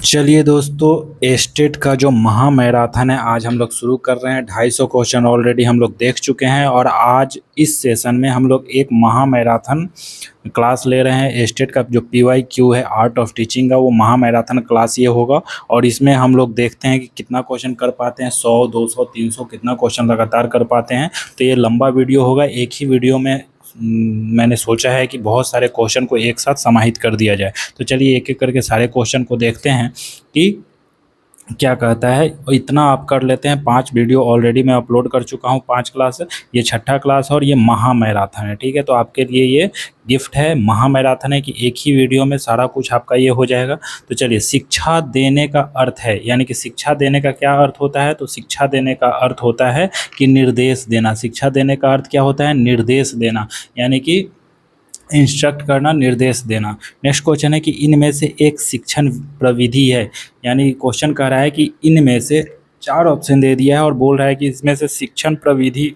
चलिए दोस्तों, एस्टेट का जो महा मैराथन है आज हम लोग शुरू कर रहे हैं। 250 क्वेश्चन ऑलरेडी हम लोग देख चुके हैं और आज इस सेशन में हम लोग एक महा मैराथन क्लास ले रहे हैं। एस्टेट का जो PYQ है आर्ट ऑफ टीचिंग का, वो महा मैराथन क्लास ये होगा और इसमें हम लोग देखते हैं कि कितना क्वेश्चन कर पाते हैं। 100, 200, 300 कितना क्वेश्चन लगातार कर पाते हैं। तो ये लंबा वीडियो होगा। एक ही वीडियो में मैंने सोचा है कि बहुत सारे क्वेश्चन को एक साथ समाहित कर दिया जाए। तो चलिए एक एक करके सारे क्वेश्चन को देखते हैं कि क्या कहता है। इतना आप कर लेते हैं। 5 वीडियो ऑलरेडी मैं अपलोड कर चुका हूँ, 5 क्लास है, ये 6ठा क्लास है और ये महा मैराथन है। ठीक है, तो आपके लिए ये गिफ्ट है। महा मैराथन है कि एक ही वीडियो में सारा कुछ आपका ये हो जाएगा। तो चलिए, शिक्षा देने का अर्थ है, यानी कि शिक्षा देने का क्या अर्थ होता है। तो शिक्षा देने का अर्थ होता है कि निर्देश देना। शिक्षा देने का अर्थ क्या होता है? निर्देश देना, यानी कि इंस्ट्रक्ट करना, निर्देश देना। नेक्स्ट क्वेश्चन है कि इनमें से एक शिक्षण प्रविधि है, यानी क्वेश्चन कह रहा है कि इनमें से 4 ऑप्शन दे दिया है और बोल रहा है कि इसमें से शिक्षण प्रविधि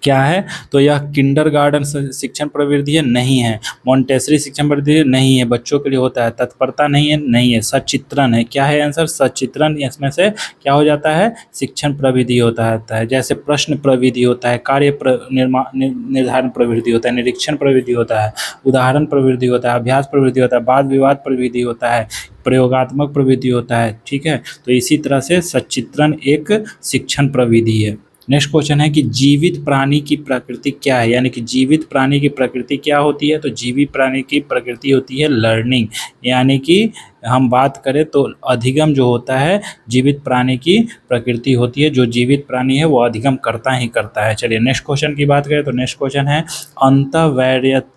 क्या है। तो यह किंडरगार्टन शिक्षण प्रवृत्ति है, नहीं है। मॉन्टेसरी शिक्षण प्रवृत्ति नहीं है, बच्चों के लिए होता है। तत्परता नहीं है, नहीं है। सचित्रण है, क्या है आंसर? सचित्रण। इसमें से क्या हो जाता है? शिक्षण प्रविधि होता है। जैसे प्रश्न प्रविधि होता है, कार्य निर्धारण प्रवृत्ति होता है, निरीक्षण प्रवृत्ति होता है, उदाहरण प्रवृत्ति होता है, अभ्यास प्रवृत्ति होता है, वाद विवाद प्रवृत्ति होता है, प्रयोगात्मक प्रवृत्ति होता है। ठीक है, तो इसी तरह से सचित्रण एक शिक्षण प्रविधि है। नेक्स्ट क्वेश्चन है कि जीवित प्राणी की प्रकृति क्या है, यानी कि जीवित प्राणी की प्रकृति क्या होती है। तो जीवित प्राणी की प्रकृति होती है लर्निंग, यानी कि हम बात करें तो अधिगम जो होता है जीवित प्राणी की प्रकृति होती है। जो जीवित प्राणी है वो अधिगम करता ही करता है। चलिए नेक्स्ट क्वेश्चन की बात करें तो नेक्स्ट क्वेश्चन है अंतःवैयक्तिक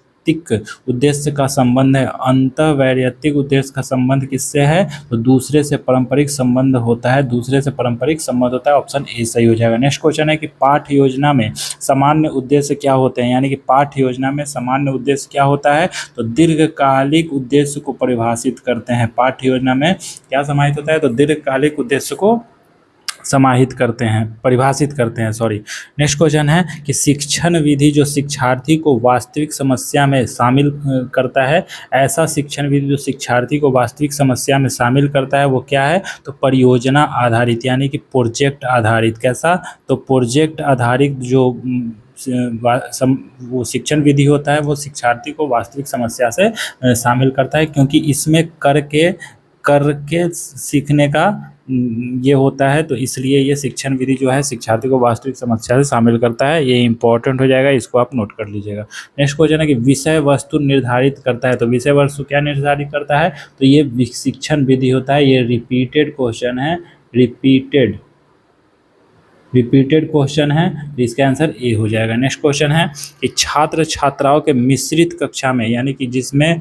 उद्देश्य का संबंध है। अंतःवैयक्तिक उद्देश्य का संबंध किससे है? तो दूसरे से पारंपरिक संबंध होता है। दूसरे से पारंपरिक संबंध होता है। ऑप्शन ए सही हो जाएगा। नेक्स्ट क्वेश्चन है कि पाठ्य योजना में सामान्य उद्देश्य क्या होते हैं, यानी कि पाठ्य योजना में सामान्य उद्देश्य क्या होता है। तो दीर्घकालिक उद्देश्य को परिभाषित करते हैं। पाठ्य योजना में क्या समाहित होता है? तो दीर्घकालिक उद्देश्य को समाहित करते हैं, परिभाषित करते हैं, सॉरी। नेक्स्ट क्वेश्चन है कि शिक्षण विधि जो शिक्षार्थी को वास्तविक समस्या में शामिल करता है, ऐसा शिक्षण विधि जो शिक्षार्थी को वास्तविक समस्या में शामिल करता है वो क्या है? तो परियोजना आधारित, यानी कि प्रोजेक्ट आधारित। कैसा? तो प्रोजेक्ट आधारित जो वो शिक्षण विधि होता है वो शिक्षार्थी को वास्तविक समस्या से शामिल करता है, क्योंकि इसमें करके सीखने का ये होता है। तो इसलिए ये शिक्षण विधि जो है शिक्षार्थी को वास्तविक समस्या से शामिल करता है। ये इंपॉर्टेंट हो जाएगा, इसको आप नोट कर लीजिएगा। नेक्स्ट क्वेश्चन है कि विषय वस्तु निर्धारित करता है। तो विषय वस्तु क्या निर्धारित करता है? तो ये शिक्षण विधि होता है। ये रिपीटेड क्वेश्चन है, रिपीटेड क्वेश्चन है, तो इसका आंसर ए हो जाएगा। नेक्स्ट क्वेश्चन है कि छात्र छात्राओं के मिश्रित कक्षा में, यानी कि जिसमें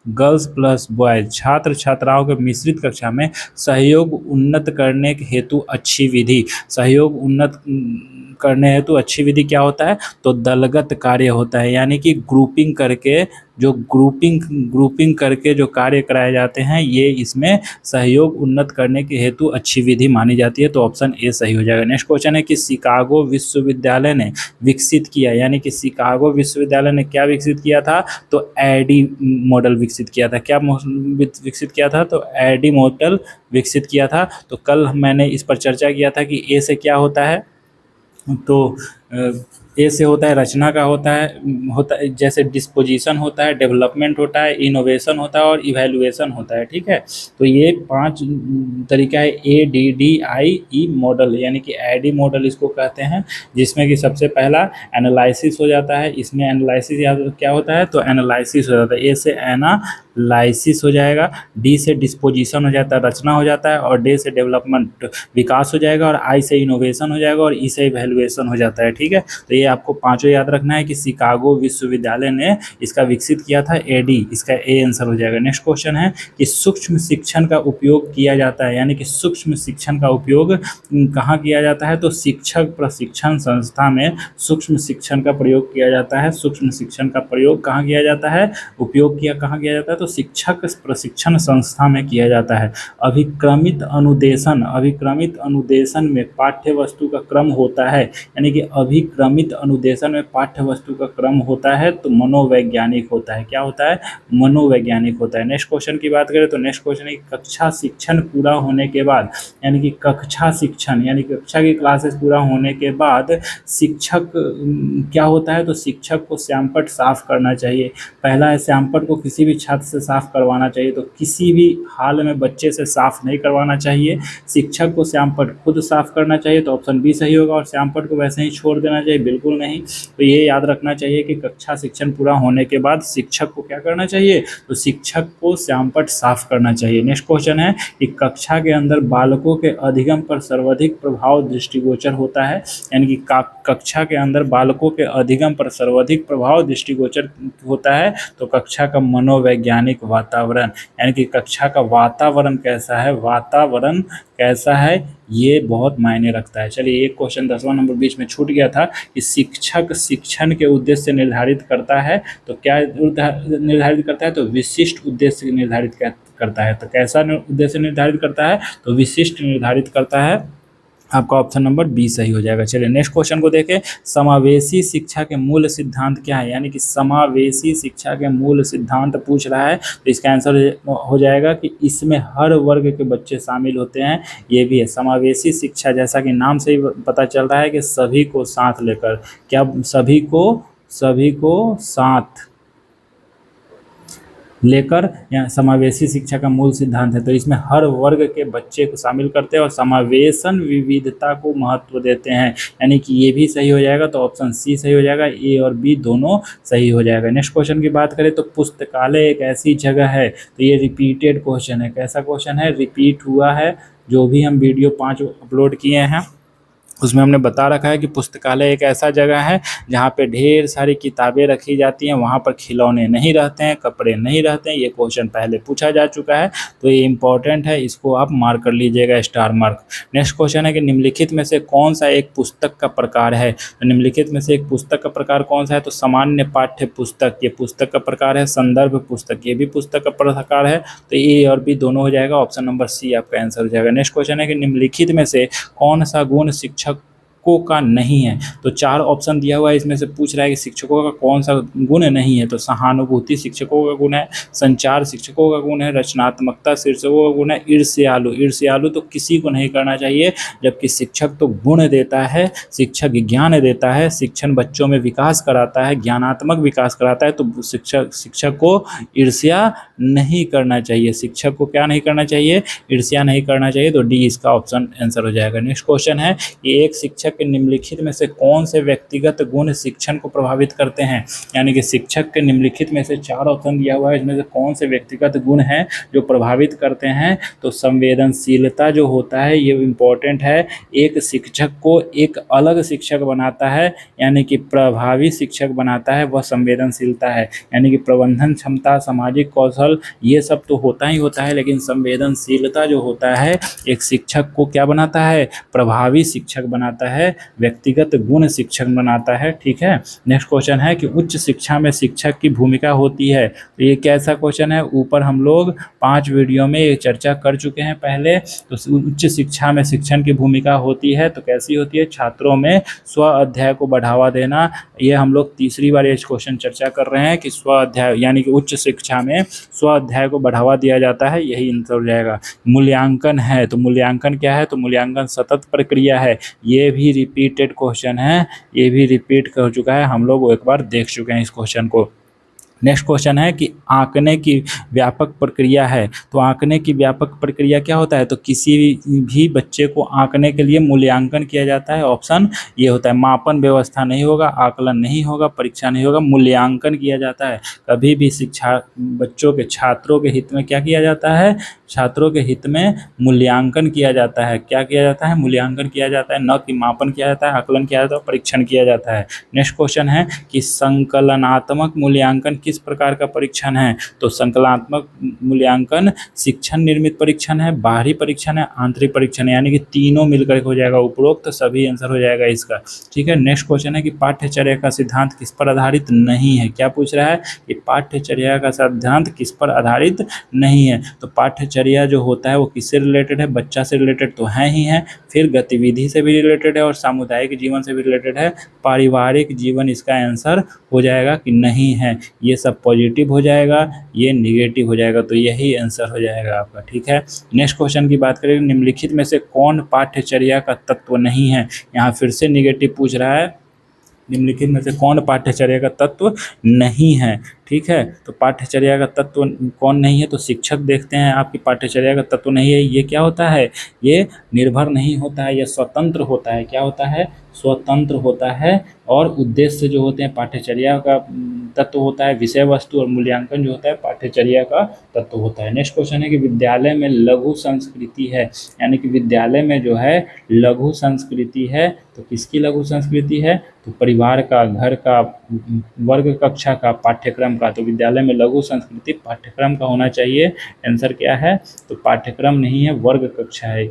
गर्ल्स प्लस बॉयज, छात्र छात्राओं के मिश्रित कक्षा में सहयोग उन्नत करने के हेतु अच्छी विधि, सहयोग उन्नत करने हेतु अच्छी विधि क्या होता है? तो दलगत कार्य होता है, यानी कि ग्रुपिंग करके जो कार्य कराए जाते हैं, ये इसमें सहयोग उन्नत करने के हेतु अच्छी विधि मानी जाती है। तो ऑप्शन ए सही हो जाएगा। नेक्स्ट क्वेश्चन है कि शिकागो विश्वविद्यालय ने विकसित किया, यानी कि शिकागो विश्वविद्यालय ने क्या विकसित किया था? तो एडी मॉडल विकसित किया था। क्या विकसित किया था? तो एडी मॉडल विकसित किया था। तो कल मैंने इस पर चर्चा किया था कि ए से क्या होता है। तो ए से होता है रचना का होता है जैसे डिस्पोजिशन होता है, डेवलपमेंट होता है, इनोवेशन होता है और इवैल्यूएशन होता है। ठीक है, तो ये 5 तरीका है ADDIE मॉडल, यानी कि एडी मॉडल इसको कहते हैं, जिसमें कि सबसे पहला एनालिसिस हो जाता है। इसमें एनालिसिस क्या होता है? तो एनालिसिस हो जाता है। ए से एनालिसिस हो जाएगा, डी से डिस्पोजिशन हो जाता है, रचना हो जाता है, और डी से डेवलपमेंट विकास हो जाएगा, और आई से इनोवेशन हो जाएगा, और ई से इवैल्यूएशन हो जाता है। ठीक है, तो ये आपको पांचों याद रखना है कि शिकागो विश्वविद्यालय ने इसका विकसित किया था। एडी, इसका ए आंसर हो जाएगा। नेक्स्ट क्वेश्चन है कि सूक्ष्म शिक्षण का उपयोग किया जाता है, यानी कि सूक्ष्म शिक्षण का उपयोग कहाँ किया जाता है? तो शिक्षक प्रशिक्षण संस्था में सूक्ष्म शिक्षण का प्रयोग किया जाता है। सूक्ष्म शिक्षण का प्रयोग कहाँ किया जाता है? उपयोग किया कहाँ किया जाता है? तो शिक्षक प्रशिक्षण संस्था में किया जाता है। अभिक्रमित अनुदेशन में पाठ्य वस्तु का क्रम होता है, यानी कि अभिक्रमित अनुदेशन में पाठ्य वस्तु का क्रम होता है तो मनोवैज्ञानिक होता है। क्या होता है? मनोवैज्ञानिक होता है। नेक्स्ट क्वेश्चन की बात करें तो नेक्स्ट क्वेश्चन है कक्षा शिक्षण पूरा होने के बाद, यानी कि कक्षा शिक्षण यानी कक्षा की क्लासेस पूरा होने के बाद शिक्षक क्या होता है? तो शिक्षक को श्यामपट्ट साफ करना चाहिए। पहला है श्यामपट्ट को किसी भी छात्र से साफ करवाना चाहिए, तो किसी भी हाल में बच्चे से साफ नहीं करवाना चाहिए। शिक्षक को श्यामपट्ट खुद साफ करना चाहिए, तो ऑप्शन बी सही होगा। और श्यामपट्ट को वैसे ही छोड़ देना चाहिए, बिल्कुल नहीं। तो ये याद रखना चाहिए कि कक्षा शिक्षण पूरा होने के बाद शिक्षक को क्या करना चाहिए? तो शिक्षक को श्यामपट्ट साफ करना चाहिए। नेक्स्ट क्वेश्चन है कि कक्षा के अंदर बालकों के अधिगम पर सर्वाधिक प्रभाव दृष्टिगोचर होता है, यानी कि कक्षा के अंदर बालकों के अधिगम पर सर्वाधिक प्रभाव दृष्टिगोचर होता है तो कक्षा का मनोवैज्ञानिक वातावरण, यानी कि कक्षा का वातावरण कैसा है, वातावरण कैसा है, ये बहुत मायने रखता है। चलिए एक क्वेश्चन 10वां नंबर बीच में छूट गया था कि शिक्षक शिक्षण के उद्देश्य निर्धारित करता है, तो क्या निर्धारित करता है? तो विशिष्ट उद्देश्य निर्धारित करता है। तो कैसा उद्देश्य निर्धारित करता है? तो विशिष्ट निर्धारित करता है। आपका ऑप्शन नंबर बी सही हो जाएगा। चलिए नेक्स्ट क्वेश्चन को देखें। समावेशी शिक्षा के मूल सिद्धांत क्या है? यानी कि समावेशी शिक्षा के मूल सिद्धांत पूछ रहा है, तो इसका आंसर हो जाएगा कि इसमें हर वर्ग के बच्चे शामिल होते हैं। ये भी है समावेशी शिक्षा, जैसा कि नाम से ही पता चल रहा है कि सभी को साथ लेकर, क्या सभी को साथ लेकर या समावेशी शिक्षा का मूल सिद्धांत है। तो इसमें हर वर्ग के बच्चे को शामिल करते हैं और समावेशन विविधता को महत्व देते हैं, यानी कि ये भी सही हो जाएगा। तो ऑप्शन सी सही हो जाएगा, ए और बी दोनों सही हो जाएगा। नेक्स्ट क्वेश्चन की बात करें तो पुस्तकालय एक ऐसी जगह है, तो ये रिपीटेड क्वेश्चन है। कैसा क्वेश्चन है? रिपीट हुआ है। जो भी हम वीडियो 5 अपलोड किए हैं उसमें हमने बता रखा है कि पुस्तकालय एक ऐसा जगह है जहाँ पे ढेर सारी किताबें रखी जाती हैं, वहाँ पर खिलौने नहीं रहते हैं, कपड़े नहीं रहते हैं। ये क्वेश्चन पहले पूछा जा चुका है, तो ये इंपॉर्टेंट है, इसको आप मार्क कर लीजिएगा, स्टार मार्क। नेक्स्ट क्वेश्चन है कि निम्नलिखित में से कौन सा एक पुस्तक का प्रकार है? तो निम्नलिखित में से एक पुस्तक का प्रकार कौन सा है? तो सामान्य पाठ्य पुस्तक ये पुस्तक का प्रकार है। संदर्भ पुस्तक ये भी पुस्तक का प्रकार है। तो ए और बी दोनों हो जाएगा। ऑप्शन नंबर सी आपका आंसर हो जाएगा। नेक्स्ट क्वेश्चन है कि निम्नलिखित में से कौन सा गुण शिक्षकों का नहीं है? तो 4 ऑप्शन दिया हुआ है, इसमें से पूछ रहा है कि शिक्षकों का कौन सा गुण नहीं है। तो सहानुभूति शिक्षकों का गुण है, संचार शिक्षकों का गुण है, रचनात्मकता शिक्षकों का गुण है, ईर्ष्यालु तो किसी को नहीं करना चाहिए। जबकि शिक्षक तो गुण देता है, शिक्षक ज्ञान देता है, शिक्षण बच्चों में विकास कराता है, ज्ञानात्मक विकास कराता है। तो शिक्षक को ईर्ष्या नहीं करना चाहिए। शिक्षक को क्या नहीं करना चाहिए? ईर्ष्या नहीं करना चाहिए। तो डी इसका ऑप्शन आंसर हो जाएगा। नेक्स्ट क्वेश्चन है कि एक शिक्षक के निम्नलिखित में से कौन से व्यक्तिगत गुण शिक्षण को प्रभावित करते हैं? यानी कि शिक्षक के निम्नलिखित में से 4 ऑप्शन दिया हुआ है, इसमें से कौन से व्यक्तिगत गुण हैं जो प्रभावित करते हैं? तो संवेदनशीलता जो होता है ये इम्पोर्टेंट है। एक शिक्षक को एक अलग शिक्षक बनाता है, यानी कि प्रभावी शिक्षक बनाता है, वह संवेदनशीलता है। यानी कि प्रबंधन क्षमता, सामाजिक कौशल ये सब तो होता ही होता है, लेकिन संवेदनशीलता जो होता है एक शिक्षक को क्या बनाता है? प्रभावी शिक्षक बनाता है, व्यक्तिगत गुण शिक्षक बनाता है। ठीक है। नेक्स्ट क्वेश्चन है कि उच्च शिक्षा में शिक्षक की भूमिका होती है। तो ये कैसा क्वेश्चन है? ऊपर हम लोग 5 वीडियो में ये चर्चा कर चुके हैं पहले। तो उच्च शिक्षा में शिक्षण की भूमिका होती है तो कैसी होती है? छात्रों में स्व अध्याय को बढ़ावा देना। ये हम लोग तीसरी बार ये क्वेश्चन चर्चा कर रहे हैं कि स्व अध्याय यानी कि उच्च शिक्षा में स्व अध्याय को बढ़ावा दिया जाता है, यही आंसर हो जाएगा। मूल्यांकन है, तो मूल्यांकन क्या है? तो मूल्यांकन सतत प्रक्रिया है। ये भी रिपीटेड क्वेश्चन है, ये भी रिपीट कर चुका है, हम लोग एक बार देख चुके हैं इस क्वेश्चन को। नेक्स्ट क्वेश्चन है कि आंकने की व्यापक प्रक्रिया है। तो आंकने की व्यापक प्रक्रिया क्या होता है? तो किसी भी बच्चे को आंकने के लिए मूल्यांकन किया जाता है। ऑप्शन ये होता है। मापन व्यवस्था नहीं होगा, आकलन नहीं होगा, परीक्षा नहीं होगा, मूल्यांकन किया जाता है। कभी भी शिक्षा बच्चों के छात्रों के हित में क्या किया जाता है? छात्रों के हित में मूल्यांकन किया जाता है। क्या किया जाता है? मूल्यांकन किया जाता है, न कि मापन किया जाता है, आकलन किया जाता है, परीक्षण किया जाता है। नेक्स्ट क्वेश्चन है कि संकलनात्मक मूल्यांकन किस प्रकार का परीक्षण है? तो संकलनात्मक मूल्यांकन शिक्षण निर्मित परीक्षण है, बाहरी परीक्षण है, आंतरिक परीक्षण है, यानी कि तीनों मिलकर हो जाएगा। उपरोक्त सभी आंसर हो जाएगा इसका। ठीक है, नेक्स्ट क्वेश्चन है कि पाठ्यचर्या का सिद्धांत किस पर आधारित नहीं है? क्या पूछ रहा है कि पाठ्यचर्या का सिद्धांत किस पर आधारित नहीं है? तो पाठ्यचर्या जो होता है वो किससे रिलेटेड है? बच्चा से रिलेटेड तो है ही है, फिर गतिविधि से भी रिलेटेड है और सामुदायिक जीवन से भी रिलेटेड है। पारिवारिक जीवन इसका आंसर हो जाएगा कि नहीं है। ये सब पॉजिटिव हो जाएगा, ये निगेटिव हो जाएगा, तो यही आंसर हो जाएगा आपका। ठीक है, नेक्स्ट क्वेश्चन की बात करें, निम्नलिखित में से कौन पाठ्यचर्या का तत्व नहीं है? यहाँ फिर से निगेटिव पूछ रहा है, निम्नलिखित में से कौन पाठ्यचर्या का तत्व नहीं है? ठीक है, तो पाठ्यचर्या का तत्व कौन नहीं है? तो शिक्षक देखते हैं आपकी पाठ्यचर्या का तत्व नहीं है। ये क्या होता है? ये निर्भर नहीं होता है, यह स्वतंत्र होता है। क्या होता है? स्वतंत्र होता है। और उद्देश्य जो होते हैं पाठ्यचर्या का तत्व होता है, विषय वस्तु और मूल्यांकन जो होता है पाठ्यचर्या का तत्व होता है। नेक्स्ट क्वेश्चन है कि विद्यालय में लघु संस्कृति है, यानी कि विद्यालय में जो है लघु संस्कृति है, तो किसकी लघु संस्कृति है? तो परिवार का, घर का, वर्ग कक्षा का, पाठ्यक्रम का। तो विद्यालय में लघु संस्कृति पाठ्यक्रम का होना चाहिए। आंसर क्या है? तो पाठ्यक्रम नहीं है, वर्ग कक्षा है।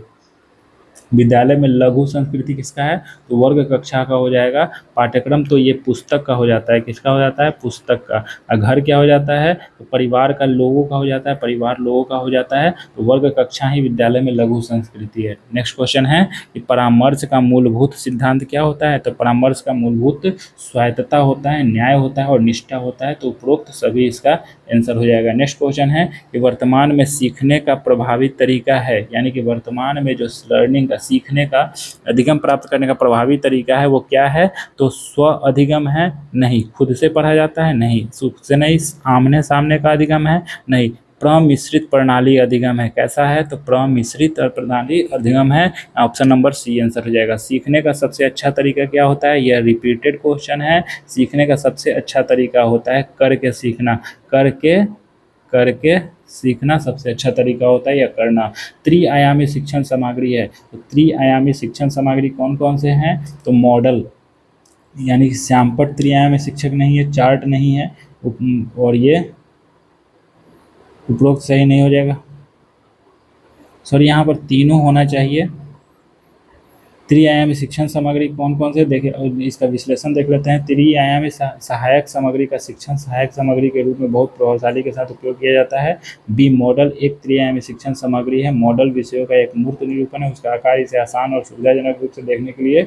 विद्यालय में लघु संस्कृति किसका है? तो वर्ग कक्षा का हो जाएगा। पाठ्यक्रम तो ये पुस्तक का हो जाता है। किसका हो जाता है? पुस्तक का। और घर क्या हो जाता है? तो परिवार का, लोगों का हो जाता है, परिवार लोगों का हो जाता है। तो वर्ग कक्षा ही विद्यालय में लघु संस्कृति है। नेक्स्ट क्वेश्चन है कि परामर्श का मूलभूत सिद्धांत क्या होता है? तो परामर्श का मूलभूत स्वायत्तता होता है, न्याय होता है और निष्ठा होता है। तो उपरोक्त सभी इसका आंसर हो जाएगा। नेक्स्ट क्वेश्चन है कि वर्तमान में सीखने का प्रभावी तरीका है, यानी कि वर्तमान में जो लर्निंग का, सीखने का, अधिगम प्राप्त करने का प्रभावी तरीका है वो क्या है? तो स्व अधिगम है? नहीं। खुद से पढ़ा जाता है? नहीं। सुख से नहीं। आमने सामने का अधिगम है? नहीं। प्रमिश्रित प्रणाली अधिगम है। कैसा है? तो प्रमिश्रित प्रणाली अधिगम है। ऑप्शन नंबर सी आंसर हो जाएगा। सीखने का सबसे अच्छा तरीका क्या होता है? यह रिपीटेड क्वेश्चन है। सीखने का सबसे अच्छा तरीका होता है करके सीखना। करके सीखना सबसे अच्छा तरीका होता है, या करना। त्रिआयामी शिक्षण सामग्री है, तो त्रिआयामी शिक्षण सामग्री कौन कौन से हैं? तो मॉडल, यानी कि श्यामपट्ट त्रिआयामी शिक्षक नहीं है, चार्ट नहीं है, और ये उपरोक्त सही नहीं हो जाएगा। सॉरी, यहाँ पर तीनों होना चाहिए। त्रिआयामी शिक्षण सामग्री कौन कौन से देखे, इसका विश्लेषण देख लेते हैं। त्रिआयामी सहायक सामग्री का शिक्षण सहायक सामग्री के रूप में बहुत प्रभावशाली के साथ उपयोग किया जाता है। बी, मॉडल एक त्रिआयामी शिक्षण सामग्री है। मॉडल विषयों का एक मूर्त निरूपण है, उसका आकार इसे आसान और सुविधाजनक रूप से देखने के लिए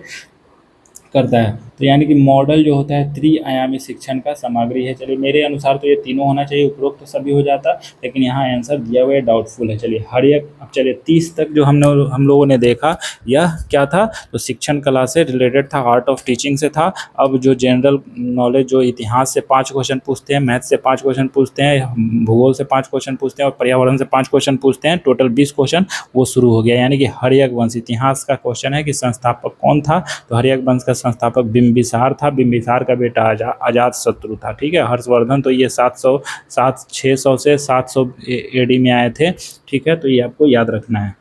करता है। तो यानी कि मॉडल जो होता है त्रिआयामी शिक्षण का सामग्री है। चलिए, मेरे अनुसार तो ये तीनों होना चाहिए, उपरोक्त तो सभी हो जाता, लेकिन यहाँ आंसर दिया हुआ है डाउटफुल है। चलिए हर एक, अब चलिए 30 तक जो हम लोगों ने देखा, यह क्या था? तो शिक्षण कला से रिलेटेड था, आर्ट ऑफ टीचिंग से था। अब जो जनरल नॉलेज, जो इतिहास से 5 क्वेश्चन पूछते हैं, मैथ से 5 क्वेश्चन पूछते हैं, भूगोल से 5 क्वेश्चन पूछते हैं और पर्यावरण से 5 क्वेश्चन पूछते हैं, टोटल 20 क्वेश्चन वो शुरू हो गया। यानी कि हर्यग्वंश, इतिहास का क्वेश्चन है कि संस्थापक कौन था? तो हर्यग्वंश का संस्थापक बिंबिसार था। बिंबिसार का बेटा अजातशत्रु था। ठीक है, हर्षवर्धन तो ये 600 से 700 एडी में आए थे। ठीक है, तो ये आपको याद रखना है।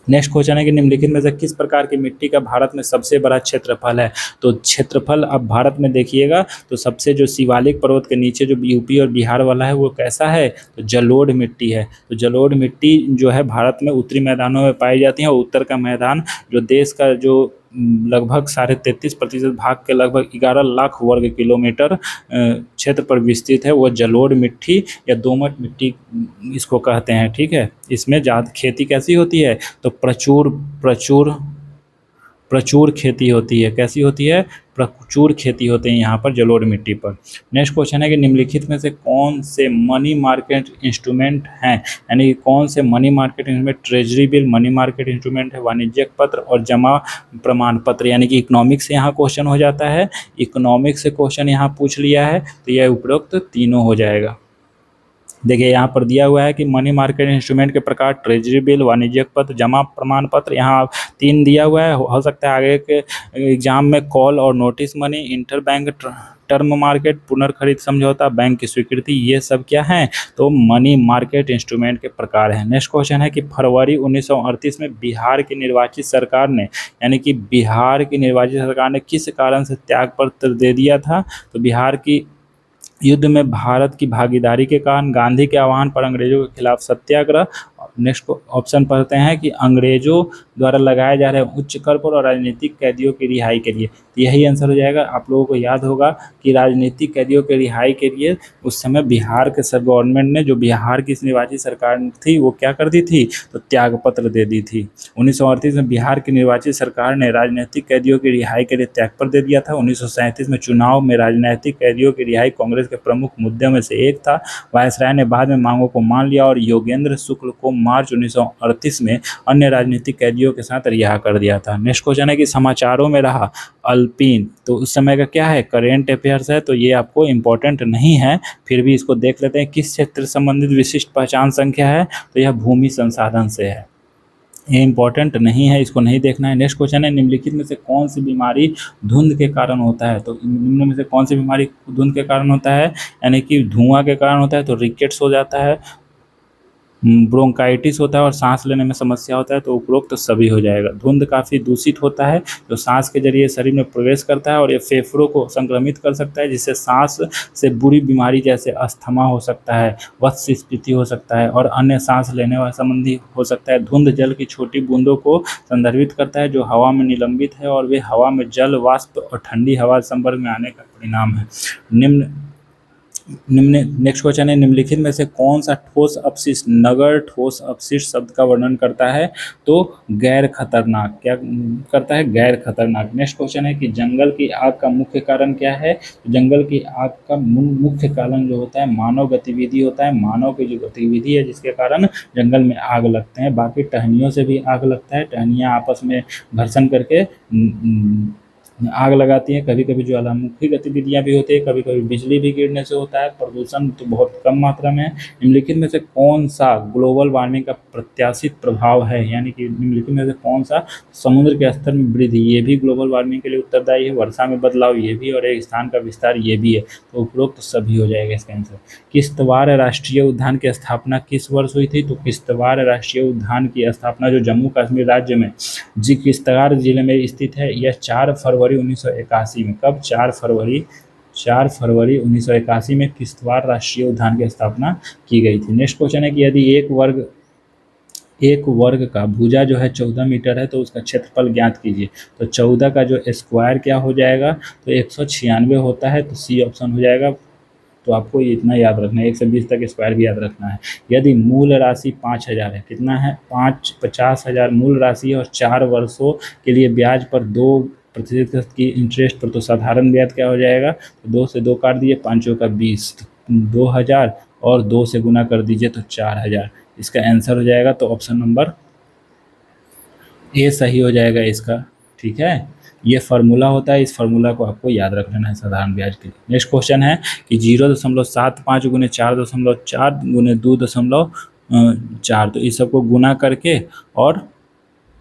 नेक्स्ट क्वेश्चन है कि निम्नलिखित में से किस प्रकार की मिट्टी का भारत में सबसे बड़ा क्षेत्रफल है? तो क्षेत्रफल अब भारत में देखिएगा, तो सबसे जो शिवालिक पर्वत के नीचे जो यूपी और बिहार वाला है वो कैसा है? तो जलोढ़ मिट्टी है। तो जलोढ़ मिट्टी जो है भारत में उत्तरी मैदानों में पाई जाती है, और उत्तर का मैदान जो देश का जो लगभग 33.5% भाग के लगभग 11 लाख वर्ग किलोमीटर क्षेत्र पर विस्तृत है, वो जलोढ़ मिट्टी या दोमट मिट्टी इसको कहते हैं। ठीक है, इसमें ज़्यादा खेती कैसी होती है? तो प्रचुर खेती होती है। कैसी होती है? प्रचुर खेती होते हैं यहाँ पर जलोढ़ मिट्टी पर। नेक्स्ट क्वेश्चन है कि निम्नलिखित में से कौन से मनी मार्केट इंस्ट्रूमेंट हैं? यानी कि कौन से money market instrument? Treasury bill money market instrument है, वाणिज्यिक पत्र और जमा प्रमाण पत्र। यानी कि इकोनॉमिक्स से यहाँ क्वेश्चन हो जाता है, इकोनॉमिक्स से क्वेश्चन यहाँ पूछ लिया है, तो यह उपरोक्त तीनों हो जाएगा। देखिए यहाँ पर दिया हुआ है कि मनी मार्केट इंस्ट्रूमेंट के प्रकार ट्रेजरी बिल, वाणिज्यिक पत्र, जमा प्रमाण पत्र, यहाँ 3 दिया हुआ है। हो सकता है आगे के एग्जाम में कॉल और notice money, interbank term market, पुनर्खरीद समझौता, बैंक की स्वीकृति, ये सब क्या है? तो मनी मार्केट इंस्ट्रूमेंट के प्रकार हैं। नेक्स्ट क्वेश्चन है कि फरवरी 1938 में बिहार की निर्वाचित सरकार ने, यानी कि बिहार की निर्वाचित सरकार ने किस कारण से त्याग पत्र दे दिया था? तो बिहार की युद्ध में भारत की भागीदारी के कारण, गांधी के आह्वान पर अंग्रेजों के खिलाफ सत्याग्रह। नेक्स्ट ऑप्शन पढ़ते हैं कि अंग्रेजों द्वारा लगाए जा रहे उच्च कर पर और राजनीतिक कैदियों की रिहाई के लिए। तो यही आंसर हो जाएगा। आप लोगों को याद होगा कि राजनीतिक कैदियों के रिहाई के लिए उस समय बिहार के सब गवर्नमेंट ने, जो बिहार की निर्वाचित सरकार थी, वो क्या कर दी थी, तो त्याग पत्र दे दी थी। 1938 में बिहार की निर्वाचित सरकार ने राजनीतिक कैदियों की रिहाई के लिए त्यागपत्र दे दिया था। 1937 में चुनाव में राजनीतिक कैदियों की रिहाई कांग्रेस के प्रमुख मुद्दों में से एक था। वायसराय ने बाद में मांगों को मान लिया और योगेंद्र शुक्ल को मार्च 1938 में अन्य राजनीतिक कैदियों के साथ रिहा कर दिया था। नेक्स्ट क्वेश्चन है कि समाचारों में रहा अल्पिन, तो उस समय का क्या है, करेंट अफेयर्स है, तो ये आपको इंपॉर्टेंट नहीं है, फिर भी इसको देख लेते हैं। किस क्षेत्र से संबंधित विशिष्ट पहचान संख्या है, तो यह भूमि संसाधन से है। ये इंपॉर्टेंट नहीं है, इसको नहीं देखना है। नेक्स्ट क्वेश्चन है, निम्नलिखित में से कौन सी बीमारी धुंध के कारण होता है, तो निम्न में से कौन सी बीमारी धुंध के कारण होता है, यानी कि धुआं के कारण होता है, तो रिकेट्स हो जाता है, ब्रोंकाइटिस होता है और सांस लेने में समस्या होता है, तो उपरोक्त तो सभी हो जाएगा। धुंध काफ़ी दूषित होता है, जो सांस के जरिए शरीर में प्रवेश करता है और ये फेफड़ों को संक्रमित कर सकता है, जिससे सांस से बुरी बीमारी जैसे अस्थमा हो सकता है, वत्सस्फीति हो सकता है और अन्य सांस लेने वाले संबंधी हो सकता है। धुंध जल की छोटी बूंदों को संदर्भित करता है, जो हवा में निलंबित है, और वे हवा में जल वाष्प और ठंडी हवा संपर्क में आने का परिणाम है। नेक्स्ट क्वेश्चन है, निम्नलिखित में से कौन सा ठोस अपशिष्ट नगर ठोस अपशिष्ट शब्द का वर्णन करता है, तो गैर खतरनाक, क्या करता है, गैर खतरनाक। नेक्स्ट क्वेश्चन है कि जंगल की आग का मुख्य कारण क्या है, तो जंगल की आग का मुख्य कारण जो होता है मानव गतिविधि होता है। मानव की जो गतिविधि है जिसके कारण जंगल में आग लगते हैं। बाकी टहनियों से भी आग लगता है, टहनियाँ आपस में घर्षण करके आग लगाती हैं। कभी कभी ज्वालामुखी गतिविधियां भी होती है, कभी कभी बिजली भी गिरने से होता है। प्रदूषण तो बहुत कम मात्रा में है। निम्नलिखित में से कौन सा ग्लोबल वार्मिंग का प्रत्याशित प्रभाव है, यानी कि निम्नलिखित में से कौन सा, समुद्र के स्तर में वृद्धि, ये भी ग्लोबल वार्मिंग के लिए उत्तरदायी है। वर्षा में बदलाव, ये भी, और एक स्थान का विस्तार, ये भी है। तो उपरोक्त तो सभी हो जाएगा इसका आंसर। किश्तवाड़ राष्ट्रीय उद्यान की स्थापना किस वर्ष हुई थी, तो किश्तवाड़ राष्ट्रीय उद्यान की स्थापना जो जम्मू कश्मीर राज्य में जी किश्तवाड़ जिले में स्थित है, यह 4 फरवरी 1981 में, कब, 4 फरवरी 1981 में किश्तवाड़ राष्ट्रीय उद्यान की स्थापना की गई थी। नेक्स्ट क्वेश्चन है कि यदि एक वर्ग का भुजा जो है 14 मीटर है, तो उसका क्षेत्रफल ज्ञात कीजिए। तो 14 का जो स्क्वायर क्या हो जाएगा, तो 196 होता है, तो सी ऑप्शन हो जाएगा। तो आपको इतना याद रखना है, 1 से 20 तक स्क्वायर भी याद रखना है। यदि मूल राशि 5,000 है, कितना है, 50,000 मूल राशि है और 4 वर्षों के लिए ब्याज पर 2% की इंटरेस्ट पर, तो साधारण ब्याज क्या हो जाएगा, तो 2 से 2 काट दीजिए, 5 का 20, तो 2,000 और 2 से गुना कर दीजिए तो 4,000। इसका आंसर हो जाएगा तो ऑप्शन नंबर ए सही हो जाएगा इसका। ठीक है, ये फार्मूला होता है, इस फार्मूला को आपको याद रख लेना है साधारण ब्याज के लिए। नेक्स्ट क्वेश्चन है कि 0.75 गुने 4.4 गुने 2.4, तो इस सबको गुना करके और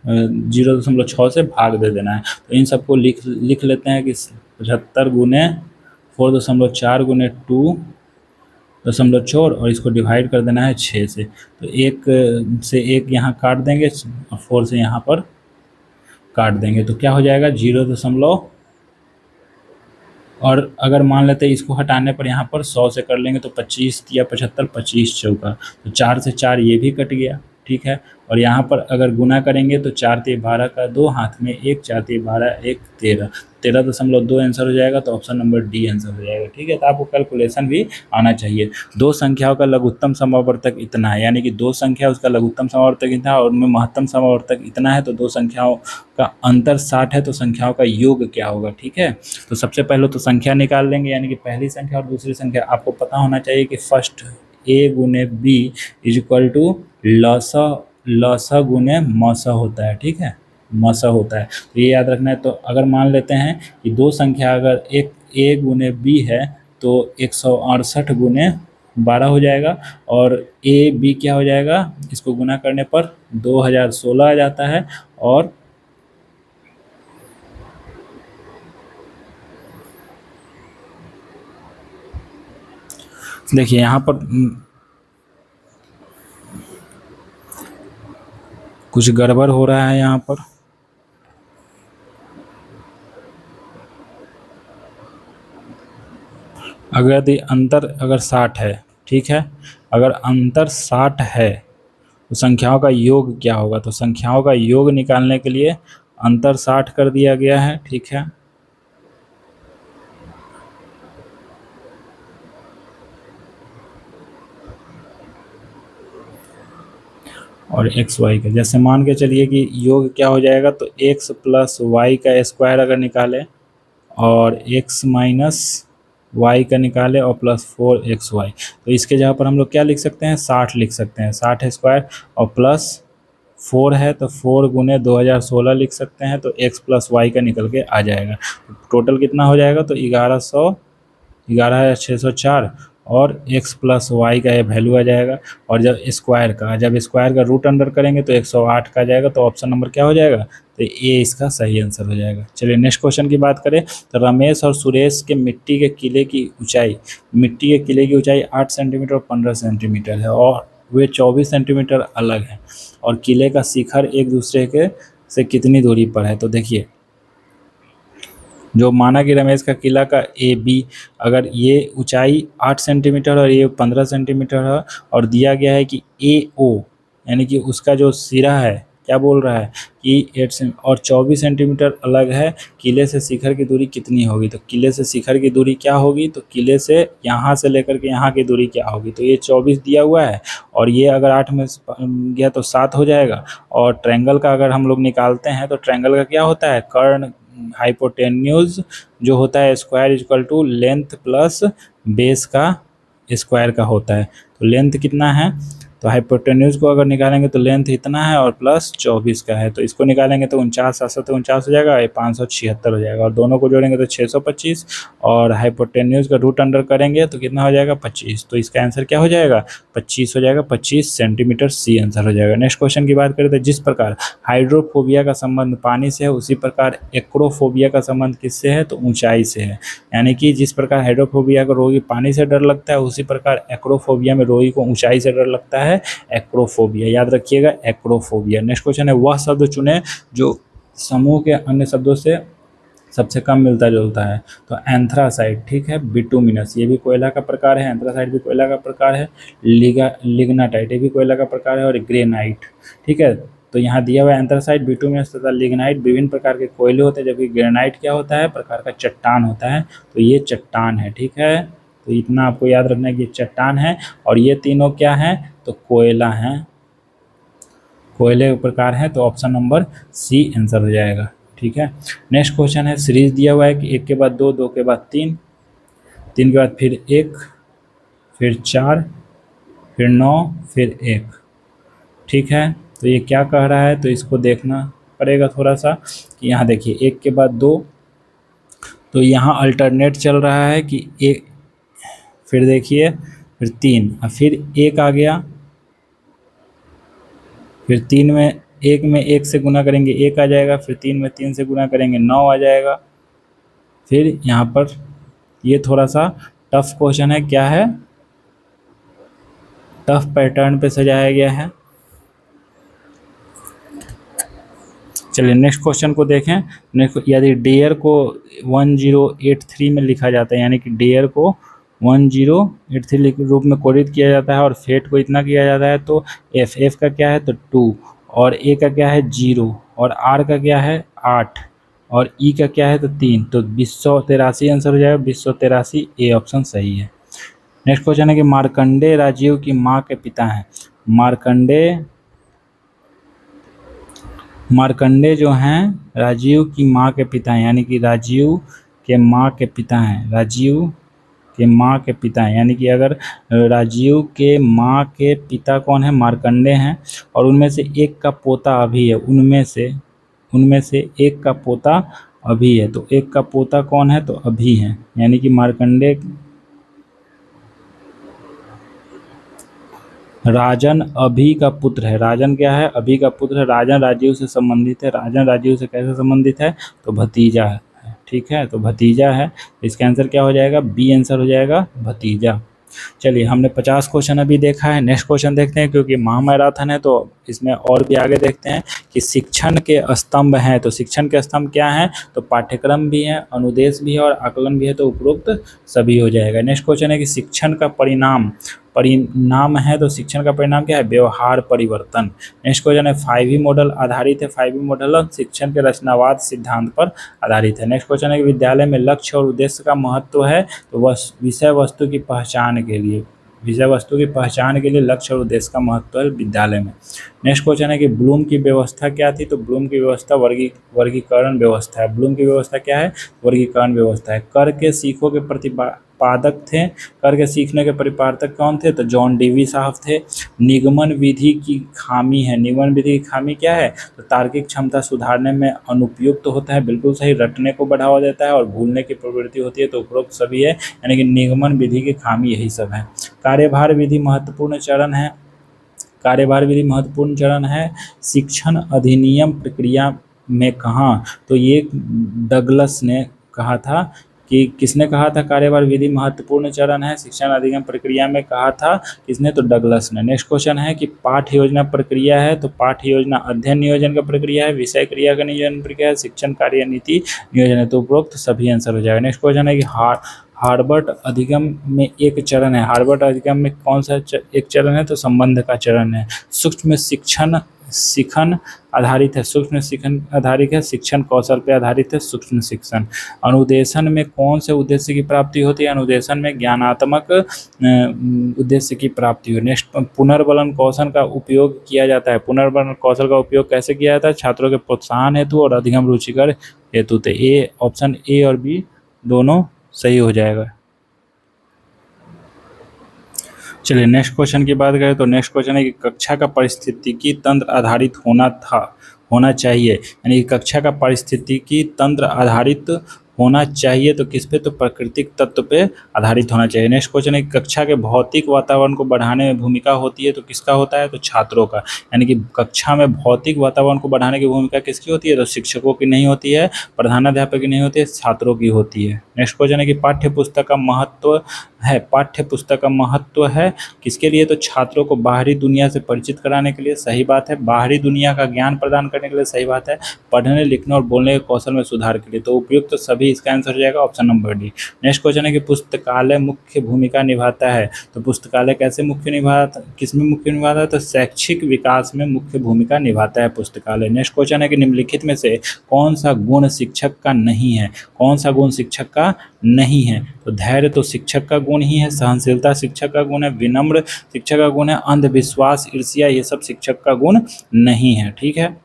0.6 से भाग दे देना है। तो इन सबको लिख लेते हैं कि 75 गुने 4.4 गुने 2.4 और इसको डिवाइड कर देना है 6 से। तो 1 से 1 यहाँ काट देंगे और 4 से यहाँ पर काट देंगे, तो क्या हो जाएगा, 0. और अगर मान लेते हैं इसको हटाने पर यहाँ पर 100 से कर लेंगे तो 25 या 75, 25 चौका, तो 4 से 4 ये भी कट गया। ठीक है, और यहाँ पर अगर गुना करेंगे तो 4 × 12 का 2, हाथ में 1, 4 × 12 1, 13.2 आंसर हो जाएगा। तो ऑप्शन नंबर डी आंसर हो जाएगा। ठीक है, तो आपको कैलकुलेशन भी आना चाहिए। 2 संख्याओं का लघुत्तम समावर्तक इतना है, यानी कि 2 संख्या उसका लघुत्तम समावर्तक इतना है और उनमें महत्तम समावर्तक इतना है, तो 2 संख्याओं का अंतर 60 है, तो संख्याओं का योग क्या होगा। ठीक है, तो सबसे पहले तो संख्या निकाल लेंगे, यानी कि पहली संख्या और दूसरी संख्या। आपको पता होना चाहिए कि फर्स्ट ए गुने बी इज इक्वल टू लसा गुने मसा होता है। ठीक है, मसा होता है, तो ये याद रखना है। तो अगर मान लेते हैं कि 2 संख्या अगर एक ए गुने बी है, तो 168 गुने 12 हो जाएगा, और ए बी क्या हो जाएगा, इसको गुना करने पर 2016 आ जाता है। और देखिए यहाँ पर कुछ गड़बड़ हो रहा है यहाँ पर। अगर यदि अंतर अगर 60 है, ठीक है, अगर अंतर 60 है तो संख्याओं का योग क्या होगा? तो संख्याओं का योग निकालने के लिए अंतर 60 कर दिया गया है, ठीक है। और एक्स वाई का, जैसे मान के चलिए कि योग क्या हो जाएगा, तो एक्स प्लस वाई का स्क्वायर अगर निकालें और एक्स माइनस वाई का निकाले और प्लस 4xy, तो इसके जगह पर हम लोग क्या लिख सकते हैं? 60 लिख सकते हैं, 60 स्क्वायर और प्लस 4 है तो 4 गुने 2016 लिख सकते हैं, तो x प्लस वाई का निकल के आ जाएगा। टोटल कितना हो जाएगा? तो 11,604 और x प्लस वाई का ये वैल्यू आ जाएगा। और जब स्क्वायर का रूट अंडर करेंगे तो 108 का आ जाएगा। तो ऑप्शन नंबर क्या हो जाएगा? तो ये इसका सही आंसर हो जाएगा। चलिए नेक्स्ट क्वेश्चन की बात करें तो रमेश और सुरेश के मिट्टी के किले की ऊंचाई 8 सेंटीमीटर और 15 सेंटीमीटर है और वे 24 सेंटीमीटर अलग हैं और किले का शिखर एक दूसरे के से कितनी दूरी पर है? तो देखिए, जो माना कि रमेश का किला का ए बी, अगर ये ऊंचाई 8 सेंटीमीटर और ये 15 सेंटीमीटर है और दिया गया है कि ए ओ यानी कि उसका जो सिरा है क्या बोल रहा है कि 8 और 24 सेंटीमीटर अलग है, किले से शिखर की दूरी कितनी होगी? तो किले से शिखर की दूरी क्या होगी? तो किले से यहाँ से लेकर के यहाँ की दूरी क्या होगी? तो ये 24 दिया हुआ है और ये अगर 8 में गया तो 7 हो जाएगा। और ट्रायंगल का अगर हम लोग निकालते हैं तो ट्रायंगल का क्या होता है? कर्ण हाइपोटेन्यूज जो होता है square equal to length plus base का स्क्वायर का होता है। तो लेंथ कितना है? तो हाइपोटेन्यूज को अगर निकालेंगे तो लेंथ इतना है और प्लस 24 का है, तो इसको निकालेंगे तो 49 7 7 49 हो जाएगा, ये 576 हो जाएगा। और दोनों को जोड़ेंगे तो 625 और हाइपोटेन्यूज का रूट अंडर करेंगे तो कितना हो जाएगा? 25। तो इसका आंसर क्या हो जाएगा? 25 हो जाएगा, 25 सेंटीमीटर सी आंसर हो जाएगा। नेक्स्ट क्वेश्चन की बात करें तो जिस प्रकार हाइड्रोफोबिया का संबंध पानी से है उसी प्रकार एक्रोफोबिया का संबंध किससे है? तो ऊंचाई से है। यानी कि जिस प्रकार हाइड्रोफोबिया को रोगी पानी से डर लगता है उसी प्रकार एक्रोफोबिया में रोगी को ऊंचाई से डर लगता है, एक्रोफोबिया। याद रखिएगा, एक्रोफोबिया। नेक्स्ट क्वेश्चन है वह शब्द चुने जो समूह के अन्य शब्दों से सबसे कम मिलता जुलता है। तो एंथ्रासाइट, ठीक है, बिटुमिनस ये भी कोयला का प्रकार है, एंथ्रासाइट भी कोयला का प्रकार है, लिग्नाटाइट ये भी कोयला का प्रकार है और ग्रेनाइट, ठीक है। तो यहाँ दिया हुआ एंथ्रासाइट, बिटुमिनस तथा लिग्नाइट विभिन्न प्रकार के कोयले होते हैं, जबकि ग्रेनाइट क्या होता है? प्रकार का चट्टान होता है। तो ये चट्टान है, ठीक है। तो इतना आपको याद रखना है कि चट्टान है और ये तीनों क्या हैं? तो कोयला हैं, कोयले के प्रकार हैं। तो ऑप्शन नंबर सी आंसर हो जाएगा, ठीक है। नेक्स्ट क्वेश्चन है सीरीज दिया हुआ है कि 1 के बाद 2, 2 के बाद 3, 3 के बाद फिर 1, फिर 4, फिर 9, फिर 1, ठीक है। तो ये क्या कह रहा है? तो इसको देखना पड़ेगा थोड़ा सा कि यहाँ देखिए 1 के बाद 2, तो यहाँ अल्टरनेट चल रहा है कि 1, फिर देखिए फिर 3 और फिर 1 आ गया, फिर 3 में 1 में 1 से गुना करेंगे 1 आ जाएगा, फिर 3 में 3 से गुना करेंगे 9 आ जाएगा। फिर यहाँ पर ये थोड़ा सा टफ क्वेश्चन है, क्या है? टफ पैटर्न पे सजाया गया है। चलिए नेक्स्ट क्वेश्चन को देखें। नेक्स्ट, यदि डेयर को 1083 में लिखा जाता है, यानी कि डेयर को 1083 के रूप में कोडित किया जाता है और फेट को इतना किया जाता है, तो एफ का क्या है? तो 2 और ए का क्या है? 0 और आर का क्या है? 8 और ई का क्या है? तो 3। तो 2083 आंसर हो जाएगा, 2083 ए ऑप्शन सही है। नेक्स्ट क्वेश्चन है कि मार्कंडे राजीव की माँ के पिता हैं। मार्कंडे जो हैं राजीव की माँ के पिता हैं, यानी कि राजीव के माँ के पिता हैं, राजीव के माँ के पिता हैं। यानी कि अगर राजीव के माँ के पिता कौन है? मार्कंडे हैं और उनमें से एक का पोता अभी है, उनमें से एक का पोता अभी है। तो एक का पोता कौन है? तो अभी है, यानी कि मार्कंडे राजन अभी का पुत्र है। राजन क्या है? अभी का पुत्र है। राजन राजीव से संबंधित है। राजन राजीव से कैसे संबंधित है? तो भतीजा है, ठीक है। तो भतीजा है, इसका आंसर क्या हो जाएगा? बी आंसर हो जाएगा, भतीजा। चलिए, हमने 50 क्वेश्चन अभी देखा है। नेक्स्ट क्वेश्चन देखते हैं, क्योंकि महामैराथन है तो इसमें और भी आगे देखते हैं कि शिक्षण के स्तंभ हैं। तो शिक्षण के स्तंभ क्या हैं? तो पाठ्यक्रम भी है, अनुदेश भी है और आकलन भी है, तो उपरोक्त सभी हो जाएगा। नेक्स्ट क्वेश्चन है कि शिक्षण का परिणाम है, तो शिक्षण का परिणाम क्या है? व्यवहार परिवर्तन। नेक्स्ट क्वेश्चन है 5E मॉडल आधारित है। 5E मॉडल शिक्षण के रचनावाद सिद्धांत पर आधारित है। नेक्स्ट क्वेश्चन है कि विद्यालय में लक्ष्य और उद्देश्य का महत्व है, तो विषय वस्तु की पहचान के लिए लक्ष्य और उद्देश्य का महत्व है विद्यालय में। नेक्स्ट क्वेश्चन है कि ब्लूम की व्यवस्था क्या थी? तो ब्लूम की व्यवस्था वर्गीकरण व्यवस्था है। ब्लूम की व्यवस्था क्या है? वर्गीकरण व्यवस्था है। कर के सीखो के प्रतिपादक थे। कर के सीखने के प्रतिपादक कौन थे? तो जॉन डेवी साहब थे। निगमन विधि की खामी है। निगमन विधि की खामी क्या है? तो तार्किक क्षमता सुधारने में अनुपयुक्त होता है। बिल्कुल सही। रटने को बढ़ावा देता है और भूलने की प्रवृत्ति होती है, तो उपरोक्त सभी है, यानी कि निगमन विधि की खामी यही सब है। कार्यभार विधि महत्वपूर्ण चरण है। कार्यभार विधि महत्वपूर्ण चरण है शिक्षण अधिनियम प्रक्रिया में। कहाँ? तो ये डगलस ने कहा था। कि किसने कहा था कार्यभार विधि महत्वपूर्ण चरण है शिक्षण अधिनियम प्रक्रिया में? कहा था किसने? तो डगलस ने। नेक्स्ट क्वेश्चन है कि पाठ्य योजना प्रक्रिया है, तो पाठ्य योजना अध्ययन नियोजन का प्रक्रिया है, विषय क्रिया का नियोजन प्रक्रिया है, शिक्षण कार्य नीति नियोजन है, तो उपरोक्त सभी आंसर हो जाएगा। नेक्स्ट क्वेश्चन है कि हार्वर्ड अधिगम में एक चरण है। हार्वर्ड अधिगम में कौन सा एक चरण है? तो संबंध का चरण है। सूक्ष्म शिक्षण आधारित है। सूक्ष्म शिक्षण आधारित है। शिक्षण कौशल पे आधारित है। सूक्ष्म शिक्षण। अनुदेशन में कौन से उद्देश्य की प्राप्ति होती है? अनुदेशन में ज्ञानात्मक उद्देश्य की प्राप्ति हो। नेक्स्ट, पुनर्बलन कौशल का उपयोग किया जाता है। पुनर्बलन कौशल का उपयोग कैसे किया जाता है? छात्रों के प्रोत्साहन हेतु और अधिगम रुचिकर हेतु। तो ए ऑप्शन ए और बी दोनों सही हो जाएगा। चलिए, नेक्स्ट क्वेश्चन की बात करें तो नेक्स्ट क्वेश्चन है कि कक्षा का पारिस्थितिकी तंत्र आधारित होना चाहिए, यानी कि कक्षा का पारिस्थितिकी तंत्र आधारित होना चाहिए, तो किस पे? तो प्राकृतिक तत्व पे आधारित होना चाहिए। नेक्स्ट क्वेश्चन है कि कक्षा के भौतिक वातावरण को बढ़ाने में भूमिका होती है, तो किसका होता है? तो छात्रों का। यानी कि कक्षा में भौतिक वातावरण को बढ़ाने की भूमिका किसकी होती है? तो शिक्षकों की नहीं होती है, प्रधानाध्यापक की नहीं होती है, छात्रों की होती है। नेक्स्ट क्वेश्चन है कि पाठ्य पुस्तक का महत्व है किसके लिए? तो छात्रों को बाहरी दुनिया से परिचित कराने के लिए। सही बात है। बाहरी दुनिया का ज्ञान प्रदान करने के लिए। सही बात है। पढ़ने लिखने और बोलने के कौशल में सुधार के लिए। तो उपयुक्त तो सभी इसका आंसर हो जाएगा option number D. Next question है कि पुस्तकालय मुख्य भूमिका निभाता है, तो पुस्तकालय किसमें मुख्य निभाता है? तो शैक्षिक विकास में मुख्य भूमिका निभाता है पुस्तकालय। नेक्स्ट क्वेश्चन है कि निम्नलिखित में से कौन सा गुण शिक्षक का नहीं है? कौन सा गुण शिक्षक का नहीं है? तो धैर्य तो शिक्षक का गुण ही है, सहनशीलता शिक्षक का गुण है, विनम्र शिक्षक का गुण है, अंधविश्वास, ईर्ष्या, ये सब शिक्षक का गुण नहीं है। ठीक है।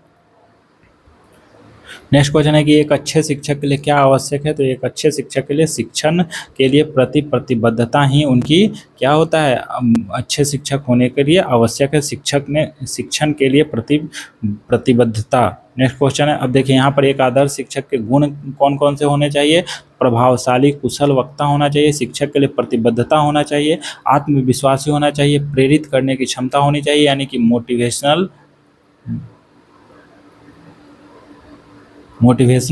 नेक्स्ट क्वेश्चन है कि एक अच्छे शिक्षक के लिए क्या आवश्यक है? तो एक अच्छे शिक्षक के लिए शिक्षण के लिए प्रतिबद्धता ही उनकी क्या होता है? अच्छे शिक्षक होने के लिए आवश्यक है। शिक्षण के लिए प्रतिबद्धता। नेक्स्ट क्वेश्चन है, अब देखिए यहाँ पर एक आदर्श शिक्षक के गुण कौन कौन से होने चाहिए? प्रभावशाली कुशल वक्ता होना चाहिए, शिक्षक के लिए प्रतिबद्धता होना चाहिए, आत्मविश्वासी होना चाहिए, प्रेरित करने की क्षमता होनी चाहिए, यानी कि मोटिवेशनल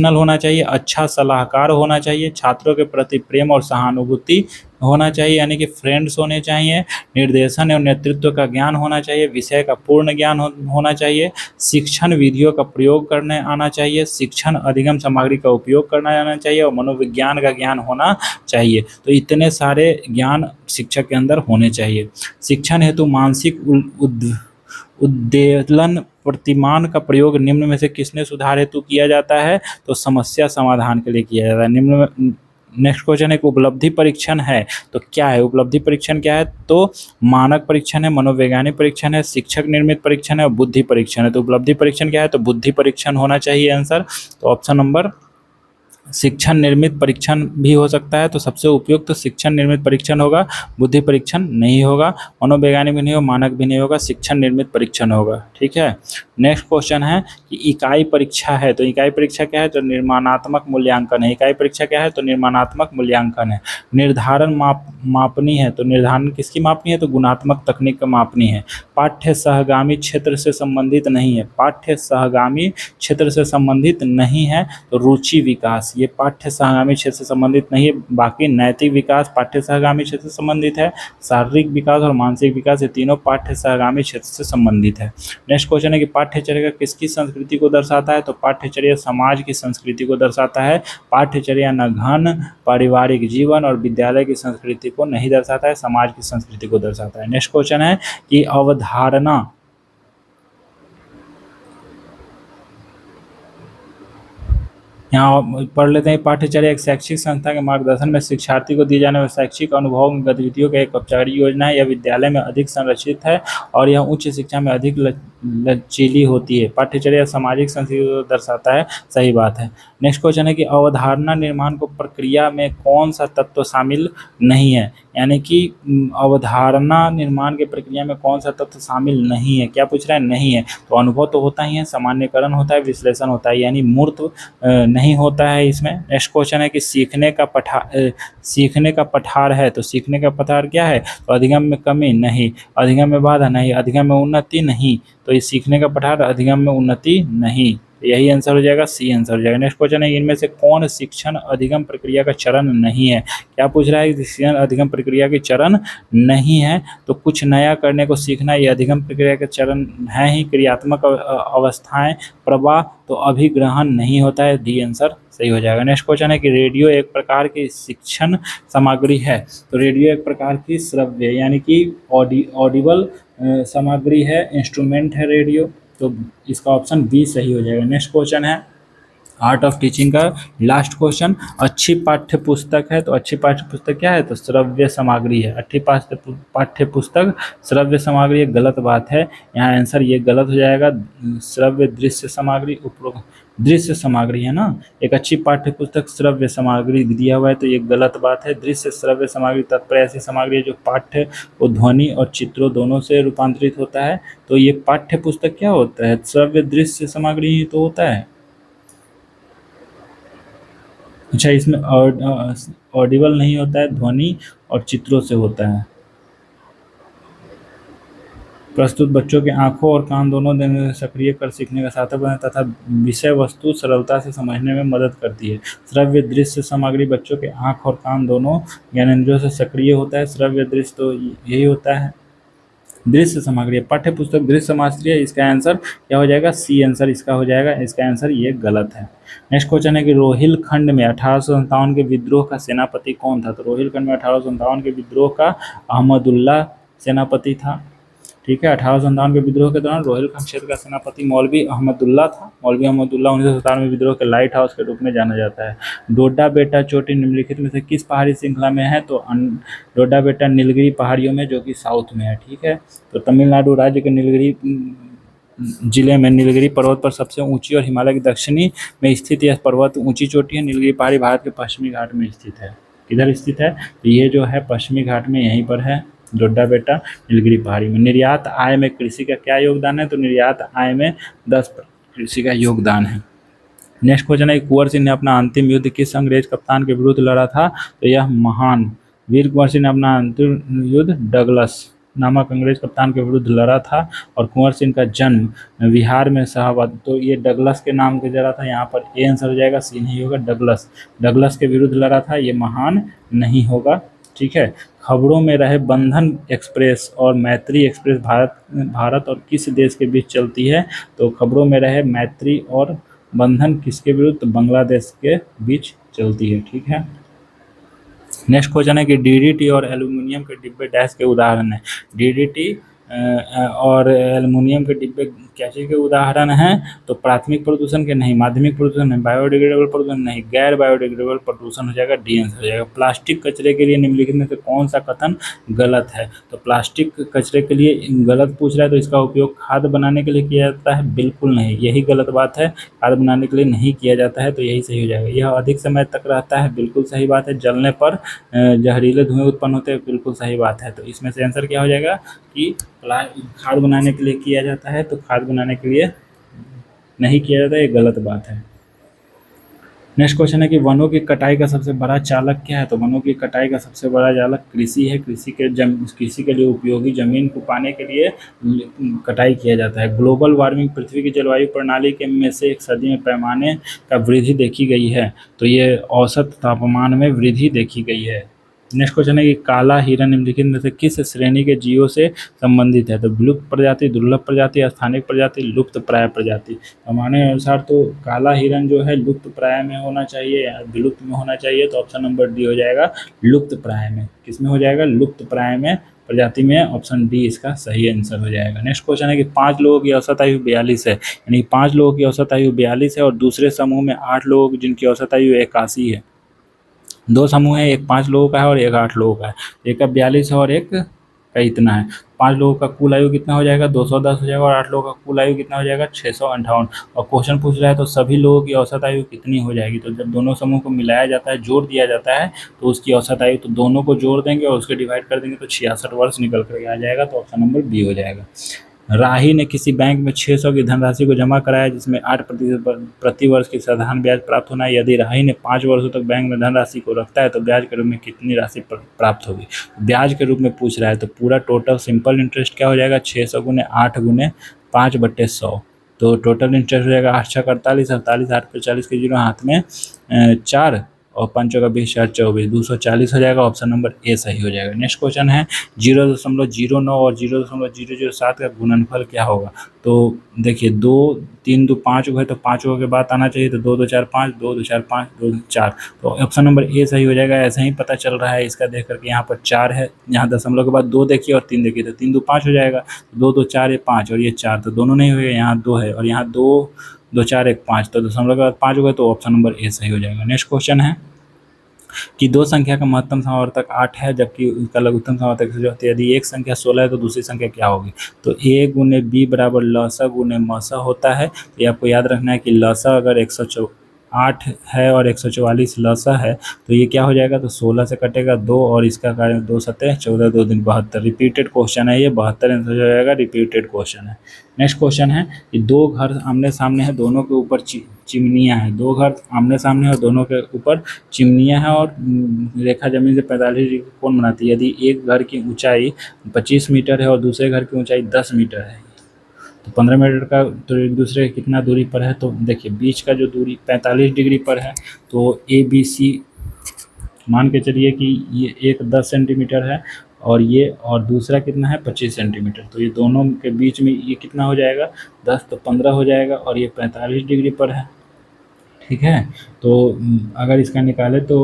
होना चाहिए, अच्छा सलाहकार होना चाहिए, छात्रों के प्रति प्रेम और सहानुभूति होना चाहिए, यानी कि फ्रेंड्स होने चाहिए, निर्देशन और नेतृत्व का ज्ञान होना चाहिए, विषय का पूर्ण ज्ञान होना चाहिए, शिक्षण विधियों का प्रयोग करने आना चाहिए, शिक्षण अधिगम सामग्री का उपयोग करना आना चाहिए और मनोविज्ञान का ज्ञान होना चाहिए। तो इतने सारे ज्ञान शिक्षक के अंदर होने चाहिए। शिक्षण हेतु मानसिक उद्वेलन प्रतिमान का प्रयोग निम्न में से किसने सुधार हेतु किया जाता है? तो समस्या समाधान के लिए किया जाता है। निम्न में नेक्स्ट क्वेश्चन है कि उपलब्धि परीक्षण है, तो क्या है? उपलब्धि परीक्षण क्या है? तो मानक परीक्षण है, मनोवैज्ञानिक परीक्षण है, शिक्षक निर्मित परीक्षण है और बुद्धि परीक्षण है। तो उपलब्धि परीक्षण क्या है? तो बुद्धि परीक्षण होना चाहिए आंसर। तो ऑप्शन नंबर शिक्षण निर्मित परीक्षण भी हो सकता है, तो सबसे उपयुक्त तो शिक्षण निर्मित परीक्षण होगा, बुद्धि परीक्षण नहीं होगा, मनोवैज्ञानिक भी नहीं होगा, मानक भी नहीं होगा, शिक्षण निर्मित परीक्षण होगा। ठीक है। नेक्स्ट क्वेश्चन है कि इकाई परीक्षा है, तो इकाई परीक्षा क्या है? तो निर्माणात्मक मूल्यांकन है। इकाई परीक्षा क्या है? तो निर्माणात्मक मूल्यांकन है। निर्धारण मापनी है, तो निर्धारण किसकी मापनी है? तो गुणात्मक तकनीक का मापनी है। पाठ्य सहगामी क्षेत्र से संबंधित नहीं है, पाठ्य सहगामी क्षेत्र से संबंधित नहीं है, तो रुचि विकास ये पाठ्य सहगामी क्षेत्र से संबंधित नहीं है। बाकी नैतिक विकास पाठ्य सहगामी क्षेत्र से संबंधित है, शारीरिक विकास और मानसिक विकास ये तीनों पाठ्य सहगामी क्षेत्र से संबंधित है। नेक्स्ट क्वेश्चन है कि पाठ्यचर्या किसकी संस्कृति को दर्शाता है, तो पाठ्यचर्या समाज की संस्कृति को दर्शाता है। पाठ्यचर्या न घन पारिवारिक जीवन और विद्यालय की संस्कृति को नहीं दर्शाता है, समाज की संस्कृति को दर्शाता है। नेक्स्ट क्वेश्चन है कि अवधारणा यहाँ पढ़ लेते हैं। पाठ्यचर्या एक शैक्षिक संस्था के मार्गदर्शन में शिक्षार्थी को दी जाने वाली शैक्षिक अनुभव गतिविधियों का एक औपचारिक योजना है। यह विद्यालय में अधिक संरचित है और यह उच्च शिक्षा में अधिक लचीली होती है। पाठ्यचर्या सामाजिक संस्कृति को दर्शाता है, सही बात है। नेक्स्ट क्वेश्चन है कि अवधारणा निर्माण को प्रक्रिया में कौन सा तत्व शामिल नहीं है, यानी कि अवधारणा निर्माण की प्रक्रिया में कौन सा तत्व शामिल नहीं है। क्या पूछ रहा है, नहीं है। तो अनुभव तो होता ही है, सामान्यकरण होता है, विश्लेषण होता है, यानी मूर्त नहीं होता है इसमें। नेक्स्ट क्वेश्चन है कि सीखने का पठार है, तो सीखने का पठार क्या है, तो अधिगम में कमी नहीं, अधिगम में बाधा नहीं, अधिगम में उन्नति नहीं, तो ये सीखने का पठार अधिगम में उन्नति नहीं, यही आंसर हो जाएगा, सी आंसर हो जाएगा। नेक्स्ट क्वेश्चन है इनमें से कौन शिक्षण अधिगम प्रक्रिया का चरण नहीं है। क्या पूछ रहा है, शिक्षण अधिगम प्रक्रिया के चरण नहीं है, तो कुछ नया करने को सीखना ये अधिगम प्रक्रिया के चरण है ही। क्रियात्मक अवस्थाएं प्रवाह तो अभिग्रहण नहीं होता है, डी आंसर सही हो जाएगा। नेक्स्ट क्वेश्चन है कि रेडियो एक प्रकार की शिक्षण सामग्री है, तो रेडियो एक प्रकार की श्रव्य यानी कि ऑडिबल सामग्री है, इंस्ट्रूमेंट है रेडियो, तो इसका ऑप्शन बी सही हो जाएगा। नेक्स्ट क्वेश्चन है आर्ट ऑफ टीचिंग का लास्ट क्वेश्चन। अच्छी पाठ्य पुस्तक है, तो अच्छी पाठ्य पुस्तक क्या है, तो श्रव्य सामग्री है। अच्छी पाठ्य पुस्तक श्रव्य सामग्री, ये गलत बात है, यहाँ आंसर ये गलत हो जाएगा। श्रव्य दृश्य सामग्री उपरोक्त दृश्य सामग्री है ना, एक अच्छी पाठ्य पुस्तक श्रव्य सामग्री दिया हुआ है, तो ये गलत बात है। दृश्य श्रव्य सामग्री तात्पर्य ऐसी सामग्री है जो पाठ्य को ध्वनि और चित्रों दोनों से रूपांतरित होता है, तो ये पाठ्य पुस्तक क्या होता है, श्रव्य दृश्य सामग्री ही तो होता है। अच्छा, इसमें ऑडिबल नहीं होता है, ध्वनि और चित्रों से होता है। प्रस्तुत बच्चों के आंखों और कान दोनों दिन सक्रिय कर सीखने का साधन बने तथा विषय वस्तु सरलता से समझने में मदद करती है। श्रव्य दृश्य सामग्री बच्चों के आंख और कान दोनों ज्ञानेंद्रियों से सक्रिय होता है। श्रव्य दृश्य तो यही होता है। दृश्य सामग्री पाठ्य पुस्तक दृश्य सामग्री है, इसका आंसर क्या हो जाएगा, सी आंसर इसका हो जाएगा। इसका आंसर ये गलत है। नेक्स्ट क्वेश्चन है कि रोहिलखंड में 1857 के विद्रोह का सेनापति कौन था, तो रोहिलखंड में 1857 के विद्रोह का अहमदुल्ला सेनापति था। ठीक है, 1857 के विद्रोह के दौरान रोहिलखंड क्षेत्र का सेनापति मौलवी अहमदुल्ला था। मौलवी अहमदुल्ला 1957 में विद्रोह के लाइट हाउस के रूप में जाना जाता है। डोडा बेटा चोटी निम्नलिखित में से किस पहाड़ी श्रृंखला में है, तो डोडा बेटा नीलगिरी पहाड़ियों में, जो कि साउथ में है। ठीक है, तो तमिलनाडु राज्य के नीलगिरी जिले में नीलगिरी पर्वत पर सबसे ऊंची और हिमालय के दक्षिणी में स्थित यह पर्वत ऊंची चोटी है। नीलगिरी पहाड़ी भारत के पश्चिमी घाट में स्थित है। किधर स्थित है, तो ये जो है पश्चिमी घाट में, यहीं पर है डोडा बेटा नीलगिरी पहाड़ी में। निर्यात आय में कृषि का क्या योगदान है, तो निर्यात आय में 10% कृषि का योगदान है। नेक्स्ट क्वेश्चन है कुंवर सिंह ने अपना अंतिम युद्ध किस अंग्रेज कप्तान के विरुद्ध लड़ा था, तो यह महान वीर कुंवर सिंह ने अपना अंतिम युद्ध डगलस नामक अंग्रेज कप्तान के विरुद्ध लड़ा था। और कुंवर सिंह का जन्म बिहार में शाहबाद, तो ये डगलस के नाम से जरा था, यहाँ पर ए आंसर हो जाएगा, सी नहीं होगा, डगलस के विरुद्ध लड़ा था, ये महान नहीं होगा। ठीक है, खबरों में रहे बंधन एक्सप्रेस और मैत्री एक्सप्रेस भारत और किस देश के बीच चलती है, तो खबरों में रहे मैत्री और बंधन किसके विरुद्ध, तो बांग्लादेश के बीच चलती है। ठीक है, नेक्स्ट क्वेश्चन है कि डीडीटी और एल्यूमिनियम के डिब्बे डैश के उदाहरण है। डीडीटी और एल्युमिनियम के डिब्बे क्या चीज़ के उदाहरण हैं, तो प्राथमिक प्रदूषण के नहीं, माध्यमिक प्रदूषण नहीं, बायोडिग्रेडेबल प्रदूषण नहीं, गैर बायोडिग्रेडेबल प्रदूषण हो जाएगा, डी आंसर हो जाएगा। प्लास्टिक कचरे के लिए निम्नलिखित में से कौन सा कथन गलत है, तो प्लास्टिक कचरे के लिए गलत पूछ रहा है, तो इसका उपयोग खाद बनाने के लिए किया जाता है, बिल्कुल नहीं, यही गलत बात है, खाद बनाने के लिए नहीं किया जाता है, तो यही सही हो जाएगा। यह अधिक समय तक रहता है, बिल्कुल सही बात है। जलने पर जहरीले धुएं उत्पन्न होते हैं, बिल्कुल सही बात है। तो इसमें से आंसर क्या हो जाएगा कि खाद बनाने के लिए किया जाता है, तो खाद बनाने के लिए नहीं किया जाता है, ये गलत बात है। नेक्स्ट क्वेश्चन है कि वनों की कटाई का सबसे बड़ा चालक क्या है? तो वनों की कटाई का सबसे बड़ा चालक कृषि है। कृषि के लिए उपयोगी जमीन को पाने के लिए कटाई किया जाता है। ग्लोबल वार्मिंग पृथ्वी की जलवायु प्रणाली के में से एक सदी में पैमाने का वृद्धि देखी गई है। तो ये औसत तापमान में वृद्धि देखी गई है। नेक्स्ट क्वेश्चन है कि काला हिरन निम्नलिखित में से किस श्रेणी के जीवों से संबंधित है? तो विलुप्त प्रजाति, दुर्लभ प्रजाति, स्थानिक प्रजाति, लुप्त प्राय प्रजाति। हमारे अनुसार तो काला हिरन जो है लुप्त प्राय में होना चाहिए या विलुप्त में होना चाहिए, तो ऑप्शन नंबर डी हो जाएगा लुप्त प्राय में। किसमें हो जाएगा? लुप्त प्राय में प्रजाति में। ऑप्शन डी इसका सही आंसर हो जाएगा। नेक्स्ट क्वेश्चन है कि 5 लोगों की औसत आयु 42 है, यानी 5 लोगों की औसत आयु 42 है और दूसरे समूह में 8 लोग जिनकी औसत आयु 81 है। दो समूह है, एक 5 लोगों का है और एक 8 लोगों का है। एक का 42 है और एक का इतना है। 5 लोगों का कुल आयु कितना हो जाएगा? 210 हो जाएगा और 8 लोगों का कुल आयु कितना हो जाएगा? 658। और क्वेश्चन पूछ रहा है तो सभी लोगों की औसत आयु कितनी हो जाएगी? तो जब दोनों समूह को मिलाया जाता है, जोड़ दिया जाता है, तो उसकी औसत आयु, तो दोनों को जोड़ देंगे और उसके डिवाइड कर देंगे तो 66 वर्ष निकल कर आ जाएगा। तो ऑप्शन नंबर बी हो जाएगा। राही ने किसी बैंक में 600 की धनराशि को जमा कराया जिसमें 8% प्रति वर्ष की साधारण ब्याज प्राप्त होना है। यदि राही ने 5 वर्षों तक बैंक में धनराशि को रखता है तो ब्याज के रूप में कितनी राशि प्राप्त होगी? ब्याज के रूप में पूछ रहा है तो पूरा टोटल सिंपल इंटरेस्ट क्या हो जाएगा? 600 गुने 8 गुने 5/100। तो टोटल इंटरेस्ट हो जाएगा 8 छः 48, 48 8 पे 40 के जीरो हाथ में 4 और 5 का 20 4 24 240 हो जाएगा। ऑप्शन नंबर ए सही हो जाएगा। नेक्स्ट क्वेश्चन है 0.09 और 0.007 का गुणनफल क्या होगा? तो देखिए 2 3 2 5 है तो 5 के बाद आना चाहिए, तो 2 2 4 5 2 2 4 5 2 4। तो ऑप्शन नंबर ए सही हो जाएगा। ऐसा ही पता चल रहा है इसका देख करके। यहाँ पर 4 है, यहाँ दशमलव के बाद 2 देखिए और 3 देखिए, तो 3 2 5 हो जाएगा। 2 2 4 ये 5 और ये 4, तो दोनों नहीं हुए। यहाँ 2 है और यहाँ 2 2 4 1 5, तो दशमलव के बाद 5 हो गए, तो ऑप्शन नंबर ए सही हो जाएगा। नेक्स्ट क्वेश्चन है कि दो संख्या का महत्तम समावर्तक 8 है जबकि उसका लघुत्तम समावर्तक जो होती है, यदि एक संख्या 16 है तो दूसरी संख्या क्या होगी? तो a गुने b बराबर लसा गुने मसा होता है। तो ये आपको याद रखना है कि लसा अगर 108 है और 144 लसा है तो ये क्या हो जाएगा? तो 16 से कटेगा 2 और इसका कार्य 2 सतह 14 2 दिन 72। रिपीटेड क्वेश्चन है ये, 72 आंसर हो जाएगा। रिपीटेड क्वेश्चन है। नेक्स्ट क्वेश्चन है कि दो घर आमने सामने है, दोनों के ऊपर चिमनियाँ हैं। दो घर आमने सामने है और दोनों के ऊपर चिमनियाँ हैं और रेखा जमीन से 45 डिग्री कोण बनाती है। यदि एक घर की ऊंचाई 25 मीटर है और दूसरे घर की ऊंचाई 10 मीटर है, तो 15 मीटर का तो एक दूसरे कितना दूरी पर है? तो देखिए बीच का जो दूरी 45 डिग्री पर है, तो ABC मान के चलिए कि ये एक 10 सेंटीमीटर है और ये और दूसरा कितना है? 25 सेंटीमीटर। तो ये दोनों के बीच में ये कितना हो जाएगा? 10 तो 15 हो जाएगा और ये 45 डिग्री पर है। ठीक है, तो अगर इसका निकाले तो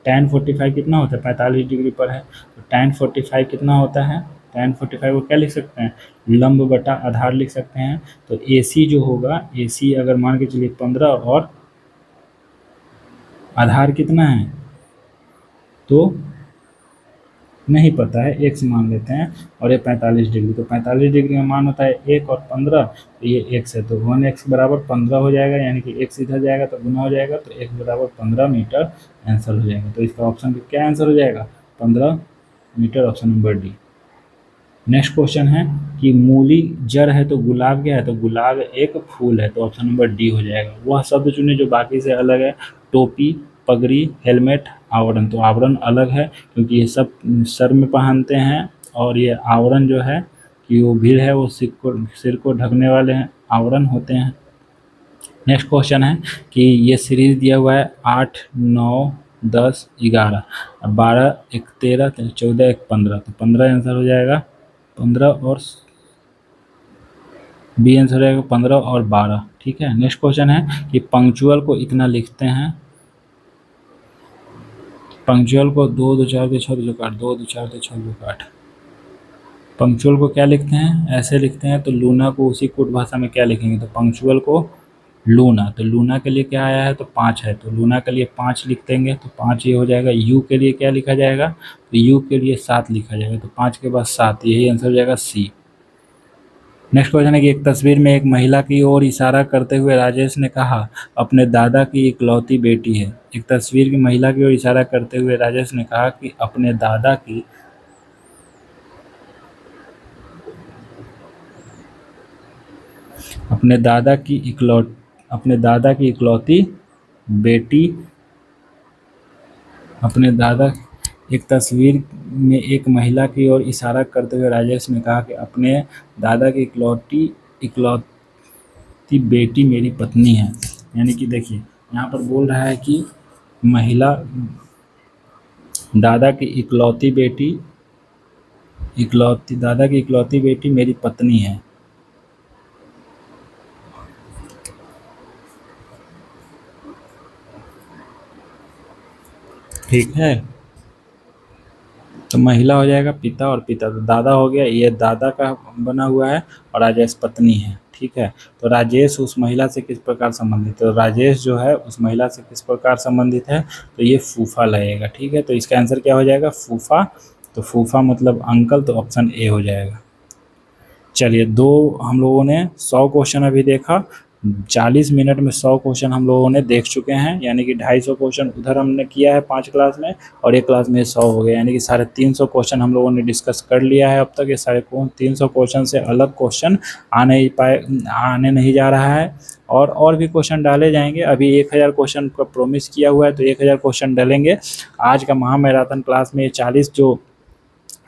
tan 45 कितना होता है? 45 डिग्री पर है, तो tan 45 कितना होता है? tan 45 को क्या लिख सकते हैं? लंब बटा आधार लिख सकते हैं। तो AC जो होगा, AC अगर मान के चलिए 15 और आधार कितना है तो नहीं पता है, x मान लेते हैं और ये 45 डिग्री, तो 45 डिग्री का मान होता है 1 और 15, तो ये x है, तो 1x बराबर 15 हो जाएगा, यानी कि x इधर जाएगा तो गुना हो जाएगा, तो x बराबर 15 मीटर आंसर हो जाएगा। तो इसका ऑप्शन क्या आंसर हो जाएगा? 15 metre, option number D. Next question है कि मूली जड़ है तो गुलाब क्या है? तो गुलाब एक फूल है, तो ऑप्शन नंबर डी हो जाएगा। वह शब्द चुने जो बाकी से अलग है। टोपी, पगड़ी, हेलमेट, आवरण। तो आवरण अलग है क्योंकि ये सब सर में पहनते हैं और ये आवरण जो है कि वो भीड़ है, वो सिर को ढकने वाले हैं, आवरण होते हैं। नेक्स्ट क्वेश्चन है कि ये सीरीज दिया हुआ है 8 9 10 11 12 1 13 14 1 15, तो 15 आंसर हो जाएगा। 15 और बी आंसर हो जाएगा 15 और 12। ठीक है, नेक्स्ट क्वेश्चन है कि पंक्चुअल को इतना लिखते हैं। पंक्चुअल को 2 2 4 6 2 काट 2 2 4 6 2 काट। पंक्चुअल को क्या लिखते हैं? ऐसे लिखते हैं। तो लूना को उसी कोड भाषा में क्या लिखेंगे? तो पंक्चुअल को लूना, तो लूना के लिए क्या आया है? तो 5 है, तो लूना के लिए 5 लिख देंगे, तो 5 ये हो जाएगा। यू के लिए क्या लिखा जाएगा? तो यू के लिए 7 लिखा जाएगा, तो 5 के बाद 7, यही आंसर हो जाएगा सी। नेक्स्ट क्वेश्चन है कि एक तस्वीर में एक महिला की ओर इशारा करते हुए राजेश ने कहा अपने दादा की इकलौती बेटी है। एक तस्वीर की महिला की ओर इशारा करते हुए राजेश ने कहा कि अपने दादा की अपने दादा की इकलौती बेटी अपने दादा। एक तस्वीर में एक महिला की ओर इशारा करते हुए राजेश ने कहा कि अपने दादा की इकलौती बेटी मेरी पत्नी है। यानी कि देखिए यहाँ पर बोल रहा है कि महिला दादा की इकलौती बेटी मेरी पत्नी है। ठीक है, तो महिला हो जाएगा पिता, और पिता तो दादा हो गया, ये दादा का बना हुआ है, और राजेश पत्नी है। ठीक है, तो राजेश उस महिला से किस प्रकार संबंधित है, तो राजेश जो है उस महिला से किस प्रकार संबंधित है, तो ये फूफा लगेगा। ठीक है, तो इसका आंसर क्या हो जाएगा, फूफा। तो फूफा मतलब अंकल, तो ऑप्शन ए हो जाएगा। चलिए, दो हम लोगों ने 100 क्वेश्चन अभी देखा। 40 मिनट में 100 क्वेश्चन हम लोगों ने देख चुके हैं, यानी कि 250 क्वेश्चन उधर हमने किया है 5 क्लास में, और एक क्लास में 100 हो गया, यानी कि 350 क्वेश्चन हम लोगों ने डिस्कस कर लिया है अब तक। ये 350 क्वेश्चन से अलग क्वेश्चन आने नहीं जा रहा है, और भी क्वेश्चन डाले जाएंगे। अभी 1000 क्वेश्चन का प्रोमिस किया हुआ है, तो 1000 क्वेश्चन डालेंगे। आज का महामैराथन क्लास में ये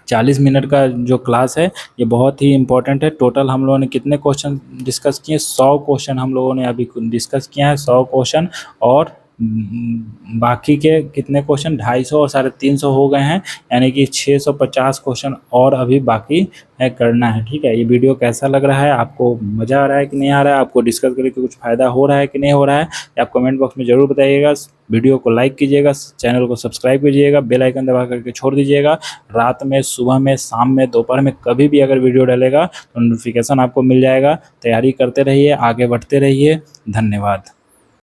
40 मिनट का जो क्लास है ये बहुत ही इंपॉर्टेंट है। टोटल हम लोगों ने कितने क्वेश्चन डिस्कस किए, 100 क्वेश्चन हम लोगों ने अभी डिस्कस किया है, 100 क्वेश्चन। और बाकी के कितने क्वेश्चन, 250 और 350 हो गए हैं, यानी कि 650 क्वेश्चन और अभी बाकी है करना है। ठीक है, ये वीडियो कैसा लग रहा है, आपको मज़ा आ रहा है कि नहीं आ रहा है, आपको डिस्कस करके कुछ फ़ायदा हो रहा है कि नहीं हो रहा है, आप कमेंट बॉक्स में ज़रूर बताइएगा। वीडियो को लाइक कीजिएगा, चैनल को सब्सक्राइब कीजिएगा, बेल आइकन दबा करके छोड़ दीजिएगा। रात में, सुबह में, शाम में, दोपहर में कभी भी अगर वीडियो डलेगा तो नोटिफिकेशन आपको मिल जाएगा। तैयारी करते रहिए, आगे बढ़ते रहिए। धन्यवाद।